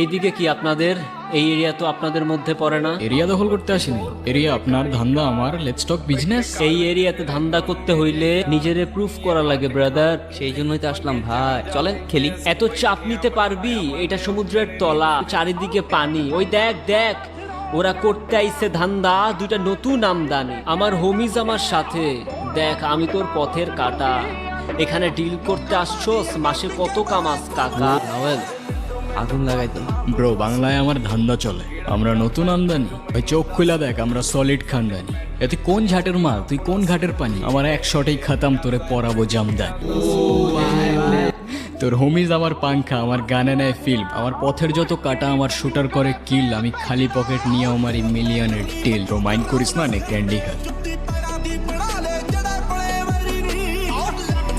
এইদিকে কি আপনাদের? এই এরিয়া তো আপনাদের মধ্যে পড়ে না। এরিয়া দখল করতে আসিনি, এরিয়া আপনার, ধান্দা আমার। Let's talk business. এই এরিয়াতে ধান্দা করতে হইলে নিজেরে প্রুফ করা লাগে ব্রাদার। সেই জন্যই তো আসলাম ভাই, চলেন খেলি। এত চাপ নিতে পারবি? এটা সমুদ্রের তলা, চারিদিকে পানি। ওই দেখ দেখ, ওরা করতে আইছে ধান্দা, দুইটা নতুন আমদানি। আমার হোমিজ আমার সাথে। দেখ আমি তোর পথের কাটা, এখানে ডিল করতে আসছোস, মাসে কত কামাস কাকা? রাওয়েল, আগুন লাগাই তো। ব্রো, বাংলায় আমার ধান্দা চলে, আমরা নতুন আমদানি। ভাই চোখ খুলা দেখ, আমরা সলিড খানদানি। এতে কোন ঘাটের মাল, তুই কোন ঘাটের পানি? আমার এক শটেই খাতাম, তোরে পরাবো জামদানি। তোর হোমিজ আমার পাংখা, আমার গানে নেয় ফিল্ম। আমার পথের যত কাটা আমার শুটার করে কিল। আমি খালি পকেট নিয়ে আমার মিলিয়নের টিল। তো মাইন্ড করিস না, নে ক্যান্ডি খা।